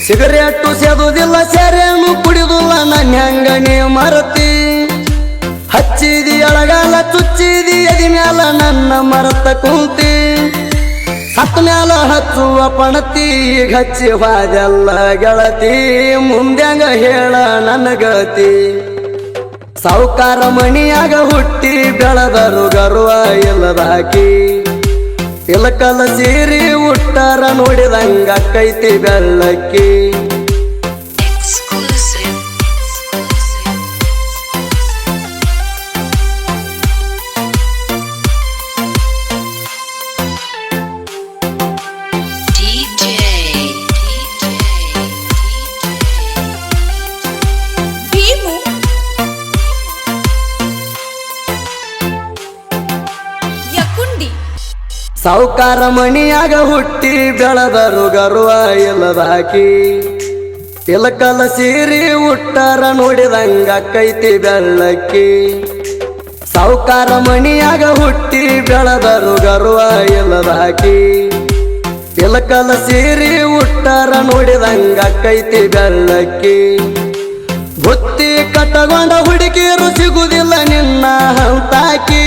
Cigarette ಸೇದುದಿಲ್ಲ ಸೆರೆನು ಕುಡಿದುಲ್ಲ ನನ್ನ ಹೆಂಗಣಿ ಮರತಿ ಹಚ್ಚಿದಿ ಅಳಗಾಲ ಚುಚ್ಚಿದಿ ಎದಿ ಮ್ಯಾಲ ನನ್ನ ಮರತ ಕುಂತಿ ಸತ್ತ ಮ್ಯಾಲ ಹಚ್ಚುವ ಪಣತಿ ಹಚ್ಚಿ ಹೋದೆಲ್ಲ ಗೆಳತಿ ಮುಂದ್ಯಾಂಗ ಹೇಳ ನನ್ನ ಗತಿ ಸಾವುಕಾರ ಮಣಿಯಾಗ ಹುಟ್ಟಿ ಬೆಳೆದರು ಗರ್ವ ಇಲ್ಲದಾಕಿ ಇಲಕಲ ಸೀರಿ ಉಟ್ಟಾರ ನೋಡಿದಂಗ ಕೈತಿ ಬೆಳ್ಳಕ್ಕಿ ಸಾವುಕಾರ ಮಣಿಯಾಗ ಹುಟ್ಟಿ ಬೆಳೆದರು ಗರ್ವ ಇಲ್ಲದಾಕಿ ಇಲಕಲ ಸೀರಿ ಉಟ್ಟಾರ ನೋಡಿದಂಗ ಕೈತಿ ಬೆಳ್ಳಕ್ಕಿ ಸಾವುಕಾರ ಮಣಿಯಾಗ ಹುಟ್ಟಿ ಬೆಳೆದರು ಗರ್ವ ಇಲ್ಲದಾಕಿ ಇಲಕಲ ಸೀರಿ ಉಟ್ಟಾರ ನೋಡಿದಂಗ ಕೈತಿ ಬೆಳ್ಳಕ್ಕಿ ಬುತ್ತಿ ಕಟ್ಟಗೊಂಡ ಹುಡುಗಿಯರು ಸಿಗುದಿಲ್ಲ ನಿನ್ನ ಹಂತಾಕಿ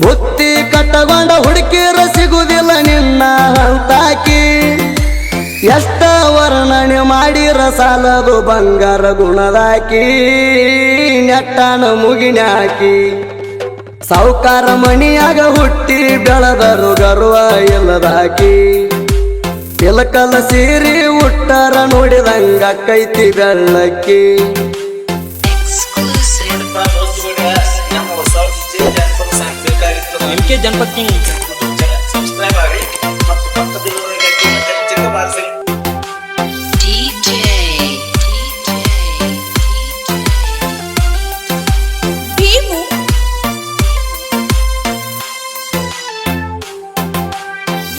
ಬುತ್ತಿ ಕಟ್ಟಗೊಂಡ ಹುಡುಕಿಯರು ಸಿಗುದಿಲ್ಲ ನಿನ್ನ ಹಂತಾಕಿ ಎಷ್ಟ ವರ್ಣನೆ ಮಾಡಿರ ಸಾಲದು ಬಂಗಾರ ಗುಣದಾಕಿ ನೆಟ್ಟಾನ ಮುಗಿನಾಕಿ ಸಾವುಕಾರ ಮಣಿಯಾಗ ಹುಟ್ಟಿ ಬೆಳೆದರು ಗರ್ವ ಇಲ್ಲದಾಕಿ ಇಲಕಲ ಸೀರಿ ಉಟ್ಟಾರ ನೋಡಿದಂಗ ಕೈತಿ ಬೆಳ್ಳಕ್ಕಿ MK Janpat King subscribe ಆಗಿ ಮತ್ತು ಪಕ್ಕದಲ್ಲಿರುವ ಗಂಟೆಯನ್ನು ಚಿಕ್ಕ ಬಾರಿಸಿ DJ Bimu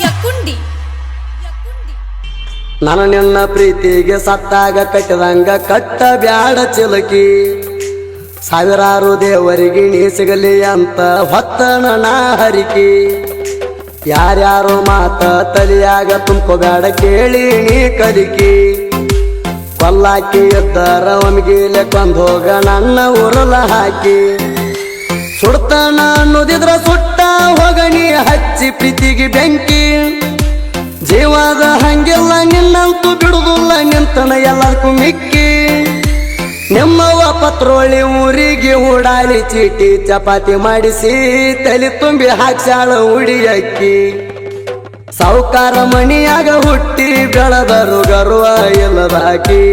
Yakundi ನನ್ನ ನಿನ್ನ ಪ್ರೀತಿಗೆ ಸತ್ತಾಗ ಕಟ್ಟಿದಂಗ ಕಟ್ಟ ಬ್ಯಾಡ ಚಿಲಕಿ ಸಾವಿರಾರು ದೇವರಿಗೆ ನೀ ಸಿಗಲಿ ಅಂತ ಹೊತ್ತನ ನಾ ಹರಿಕಿ ಯಾರ್ಯಾರು ಮಾತ ತಲಿಯಾಗ ತುಂಬ್ಕೋಬೇಡ ಕೇಳಿ ನೀ ಕಲಿಕಿ ಕೊಲ್ಲಾಕಿ ಎದ್ದರ ಒಮ್ಗಿಲೆ ಕೊಂದೋಗ ನನ್ನ ಉರುಳ ಹಾಕಿ ಸುಡ್ತಾನ ಅನ್ನೋದಿದ್ರ ಸುಟ್ಟ ಹೋಗ ನೀ ಹಚ್ಚಿ ಪ್ರೀತಿಗೆ ಬೆಂಕಿ ಜೀವದ ಹಂಗಿಲ್ಲ ನಿನ್ನಂತೂ ಬಿಡುದಿಲ್ಲ ನಿಂತನ ಎಲ್ಲದಕ್ಕೂ ಮಿಕ್ಕಿ ನಿಮ್ಮವ್ವ ಪತ್ರೋಳಿ ಊರಿಗೆ ಓಡಾಡಿ ಚೀಟಿ ಚಪಾತಿ ಮಾಡಿಸಿ ತಲೆ ತುಂಬಿ ಹಾಕ್ಸಾಳ ಉಡಿಯಕ್ಕಿ ಸಾವುಕಾರ ಮಣಿಯಾಗ ಹುಟ್ಟಿ ಬೆಳೆದರು ಗರ್ವ ಇಲ್ಲದಾಕಿ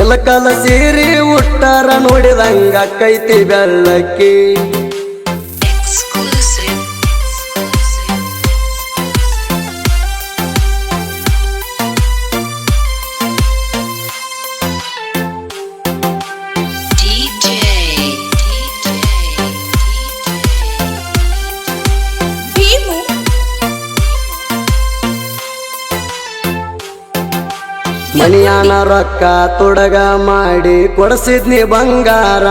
ಇಲಕಲ ಸೀರಿ ಉಟ್ಟಾರ ನೋಡಿದಂಗ ಕೈತಿ ಬೆಳ್ಳಕ್ಕಿ ಮನಿಯಾನ ರೊಕ್ಕ ತುಡಗ ಮಾಡಿ ಕೊಡಿಸಿದ್ನಿ ಬಂಗಾರ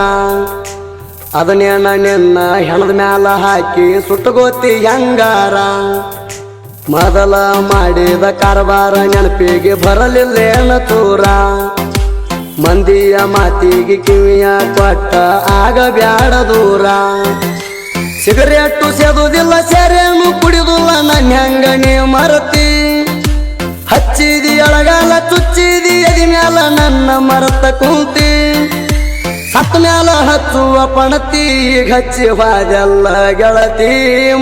ಅದನ್ನೇನ ನಿನ್ನ ಹೆಣದ ಮ್ಯಾಲ ಹಾಕಿ ಸುಟ್ಟಗೋತಿ ಹೆಂಗಾರ ಮೊದಲ ಮಾಡಿದ ಕಾರವಾರ ನೆನಪಿಗೆ ಬರಲಿಲ್ಲೇನ ತೂರ ಮಂದಿಯ ಮಾತಿಗೆ ಕಿವಿಯ ಕೊಟ್ಟ ಆಗ ಬ್ಯಾಡ ದೂರ ಸಿಗರೇಟು ಸೇದುದಿಲ್ಲ ಸೆರೆನು ಕುಡಿದುಲ್ಲ ನನ್ನ ಹೆಂಗಣಿ ಮರತಿ ಹಚ್ಚಿದಿ ಅಳಗಾಲ ಚುಚ್ಚಿದಿ ಎದಿ ಮ್ಯಾಲ ನನ್ನ ಮರತ ಕುಂತಿ ಸತ್ತ ಮ್ಯಾಲ ಹಚ್ಚುವ ಪಣತಿ ಹಚ್ಚಿ ಹೋದೆಲ್ಲ ಗೆಳತಿ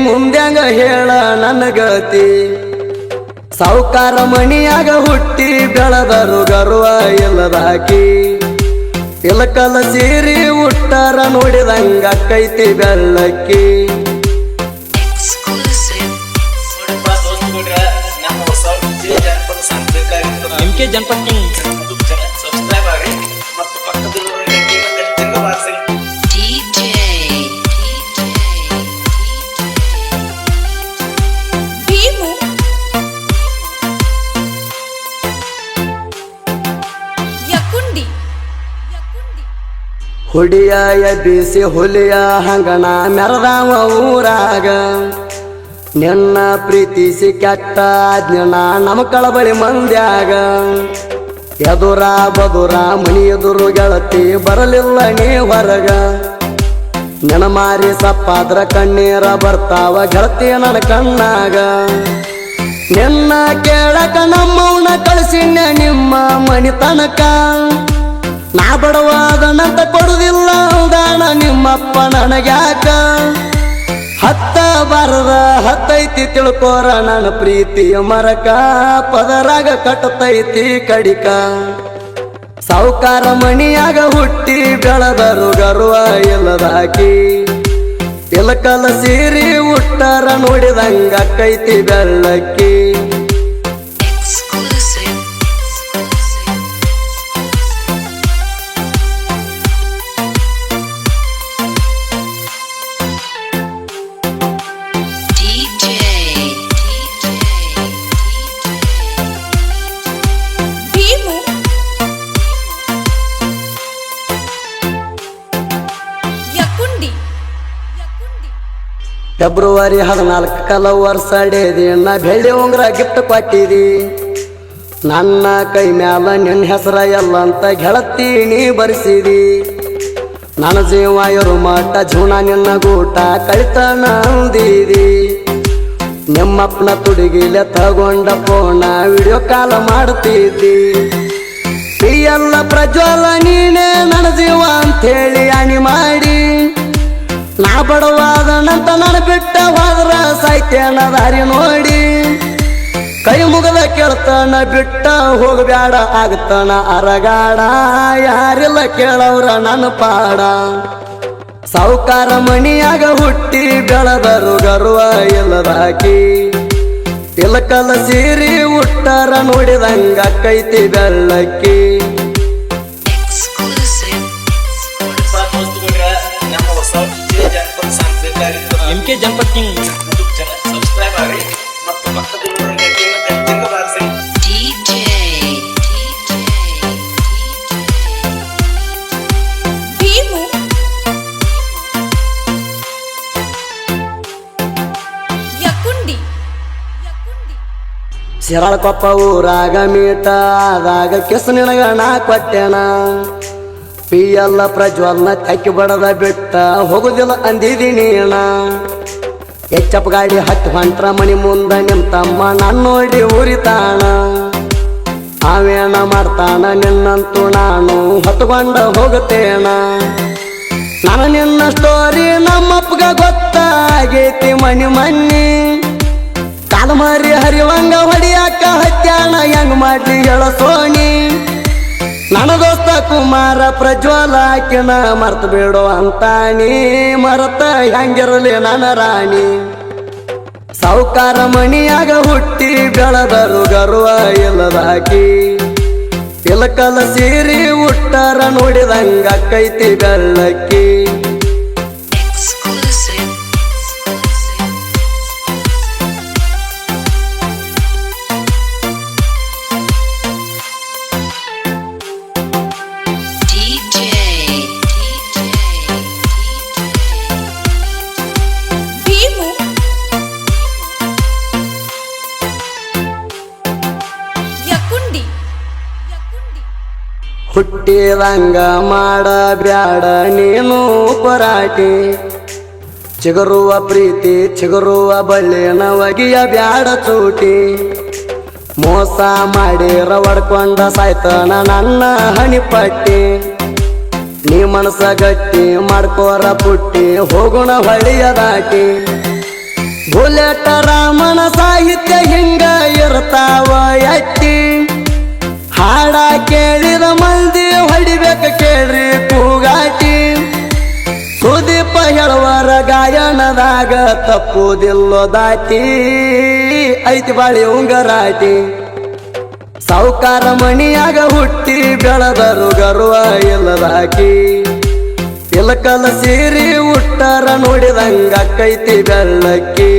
ಮುಂದ್ಯಾಂಗ ಹೇಳ ನನ್ನ ಗತಿ ಸಾವುಕಾರ ಮಣಿಯಾಗ ಹುಟ್ಟಿ ಬೆಳೆದರು ಗರ್ವ ಇಲ್ಲದಾಕಿ ಇಲಕಲ ಸೀರಿ ಉಟ್ಟಾರ ನೋಡಿದಂಗ ಕೈತಿ ಬೆಳ್ಳಕ್ಕಿ MK Janpat King subscribe ಆಗಿ ಮತ್ತು ಪಕ್ಕದಲ್ಲಿರುವ ಗಂಟೆಯನ್ನು ಚಿಕ್ಕ ಬಾರಿಸಿ DJ Bimu Yakundi ಹುಡಿಯ ಎಬ್ಬಿಸಿ ಹುಲಿಯ ಹಂಗಣ ಮೆರದಾವ ಊರಾಗ ನಿನ್ನ ಪ್ರೀತಿಸಿ ಕೆಟ್ಟ ಜ್ಞಾನ ನಮ್ಮ ಕಳಬಳಿ ಮಂದ್ಯಾಗ ಎದುರ ಬದುರ ಮನಿ ಎದುರು ಗೆಳತಿ ಬರಲಿಲ್ಲ ನೀ ಹೊರಗ ನಿನ ಮಾರಿ ಸಪ್ಪಾದ್ರ ಕಣ್ಣೀರ ಬರ್ತಾವ ಗೆಳತಿ ನನ್ನ ಕಣ್ಣಾಗ ನಿನ್ನ ಕೇಳಕ ನಮ್ಮವನ ಕಳಿಸಿನ್ಯ ನಿಮ್ಮ ಮನಿ ತನಕ ನಾ ಬಡವಾದನಂತ ಕೊಡುದಿಲ್ಲ ದಾಣ ನಿಮ್ಮಪ್ಪ ನನಗ್ಯಾಕ ಹತ್ತ ಬಾರದ ಹತ್ತೈತಿ ತಿಳ್ಕೋರ ನನ್ನ ಪ್ರೀತಿಯ ಮರಕ ಪದರಾಗ ಕಟ್ಟತೈತಿ ಕಡಿಕ ಸಾವುಕಾರ ಮಣಿಯಾಗ ಹುಟ್ಟಿ ಬೆಳೆದರು ಗರ್ವ ಇಲ್ಲದಾಕಿ ಇಲಕಲ ಸೀರಿ ಉಟ್ಟರ ನೋಡಿದಂಗ ಕೈತಿ ಬೆಳ್ಳಕ್ಕಿ Exclusive. DJ. ಭೀಮು ಯಕುಂಡಿ ಫೆಬ್ರವರಿ 14 ಕಲ ವರ್ಷ ಡೇದಿನ ಬೆಳ್ಳಿ ಉಂಗ್ರ ಗಿಫ್ಟ್ ಕೊಟ್ಟಿದಿ ನನ್ನ ಕೈ ಮ್ಯಾಲ ನಿನ್ನ ಹೆಸರ ಎಲ್ಲ ಅಂತ ಗೆಳತಿ ನೀ ಬರೆಸಿದಿ ನನ್ನ ಜೀವ ಇರು ಮಟ್ಟ ಜೀವನ ನಿನ್ನ ಗೂಟ ಕಳಿತನ ಅಂದಿದಿ ನಿಮ್ಮಪ್ಪನ ತುಡಿಗಿಲೆ ತಗೊಂಡ ಫೋನ ವಿಡಿಯೋ ಕಾಲ್ ಮಾಡ್ತಿದ್ದಿ ಎಲ್ಲ ಪ್ರಜ್ವಲ ನೀನೇ ನನ್ನ ಜೀವ ಅಂಥೇಳಿ ಅಣಿ ಮಾಡಿ ನಾ ಬಡವಾದನಂತ ನನ್ನ ಬಿಟ್ಟ ಹೋದ್ರ ಸಾಯ್ತೇನ ದಾರಿ ನೋಡಿ ಕೈ ಮುಗದ ಕೇಳ್ತಾನ ಬಿಟ್ಟ ಹೋಗಬ್ಯಾಡ ಆಗ್ತಾನ ಅರಗಾಡ ಯಾರಿಲ್ಲ ಕೇಳವ್ರ ನನ್ನ ಪಾಡ ಸಾವುಕಾರ ಮಣಿಯಾಗ ಹುಟ್ಟಿ ಬೆಳೆದರು ಗರ್ವ ಇಲ್ಲದಾಕಿ ಇಲಕಲ ಸೀರಿ ಉಟ್ಟರ ನೋಡಿದಂಗ ಕೈತಿ ಬೆಳ್ಳಕ್ಕಿ Exclusive. ಸಾಕು ವಸ್ತುಗಳ ನಮ್ಮ ಹೊಸ ಜನಪದ ಸಾಂಸ್ಕೃತಿಕ ಕಾರ್ಯಕ್ರಮ MK ಜನಪದ ಕಿಂಗ್ ಯೂಟ್ಯೂಬ್ ಚಾನಲ್ ಸಬ್ಸ್ಕ್ರೈಬ್ ಆಗಿ ಮತ್ತು ಪಕ್ಕದಲ್ಲಿರುವ ಗಂಟೆಯನ್ನು ಗಟ್ಟಿಯಿಂದ ಬಾರಿಸಿ DJ. ಭೀಮು ಯಕುಂಡಿ ಶಿರಾಳಕೊಪ್ಪ ಊರಾಗ ಮೀಟ ಆದಾಗ ಕಿಸ್ ನಿನಗ ನಾ ಕೊಟ್ಟೆನ ಎಲ್ಲ ಪ್ರಜ್ವಲ್ನ ತೆಕ್ಕಿ ಬಡದ ಬಿಟ್ಟ ಹೋಗುದಿಲ್ಲ ಅಂದಿದ್ದೀನಿ ಅಣ್ಣ ಎಚ್ಚಪ್ಪ ಗಾಡಿ ಹತ್ತಿ ಹೊಂಟ್ರ ಮನಿ ಮುಂದ ನಿಮ್ ತಮ್ಮ ನಾನು ನೋಡಿ ಉರಿತಾಣ ಅವೇನ ಮಾಡ್ತಾನ ನಿನ್ನಂತೂ ನಾನು ಹೊತ್ಕೊಂಡ ಹೋಗುತ್ತೇಣ ನಾನು ನಿನ್ನ ಸ್ಟೋರಿ ನಮ್ಮಪ್ಪಗ ಗೊತ್ತಾಗೈತಿ ಮನಿ ಮನ್ನಿ ಕಾಲಮಾರಿ ಹರಿವಂಗ ಹೊಡಿಯಾಕ ಹತ್ಯಾಣ ಹೆಂಗ್ ಮಾಡ್ಲಿ ಹೇಳ ಸೋಣಿ ನನ್ನ ದೋಸ್ತ ಕುಮಾರ ಪ್ರಜ್ವಲ ಆಕಿನ ಮರ್ತ ಬಿಡು ಅಂತಾನಿ ಮರತ ಹೆಂಗಿರಲಿ ನನ್ನ ರಾಣಿ ಸಾವುಕಾರ ಮಣಿಯಾಗ ಹುಟ್ಟಿ ಬೆಳೆದರು ಗರ್ವ ಇಲ್ಲದಾಕಿ ಇಲಕಲ ಸೀರಿ ಉಟ್ಟರ ನೋಡಿದಂಗ ಕೈತಿ ಬೆಳ್ಳಕ್ಕಿ Exclusive. DJ. ಭೀಮು ಯಕುಂಡಿ ಹುಟ್ಟಿದಂಗ ಮಾಡ ಬ್ಯಾಡ ನೀನು ಪರಾಟಿ ಚಿಗುರುವ ಪ್ರೀತಿ ಚಿಗುರುವ ಬಳ್ಳಿನ ಒಗಿಯ ಬ್ಯಾಡ ಚೂಟಿ ಮೋಸ ಮಾಡಿರ ಒಡ್ಕೊಂಡ ಸಾಯ್ತಾನ ನನ್ನ ಹಣಿಪಟ್ಟಿ ನೀ ಮನಸ ಗಟ್ಟಿ ಮಾಡ್ಕೋರ ಪುಟ್ಟಿ ಹೋಗುಣ ಹೊಳಿಯ ದಾಟಿ ಬುಲೆಟ ರಾಮನ ಸಾಹಿತ್ಯ ಹಿಂಗ ಇರ್ತಾವ ಎಟ್ಟಿ ಹಾಡ ಕೇಳಿದ ಮಂದಿ ಹೊಡಿಬೇಕ ಕೇಳ್ರಿ ಕೂಗಾಟಿ ಸುದೀಪ ಹೇಳುವರ ಗಾಯನದಾಗ ತಪ್ಪುದಿಲ್ಲೋ ದಾಟಿ ಐತಿ ಬಾಳಿ ಉಂಗರಾಟಿ ಸಾವುಕಾರ ಮಣಿಯಾಗ ಹುಟ್ಟಿ ಬೆಳೆದರು ಗರ್ವ ಇಲ್ಲದಾಕಿ ಇಲಕಲ ಸೀರಿ ಉಟ್ಟರ ನೋಡಿದಂಗ ಕೈತಿ ಬೆಳ್ಳಕ್ಕಿ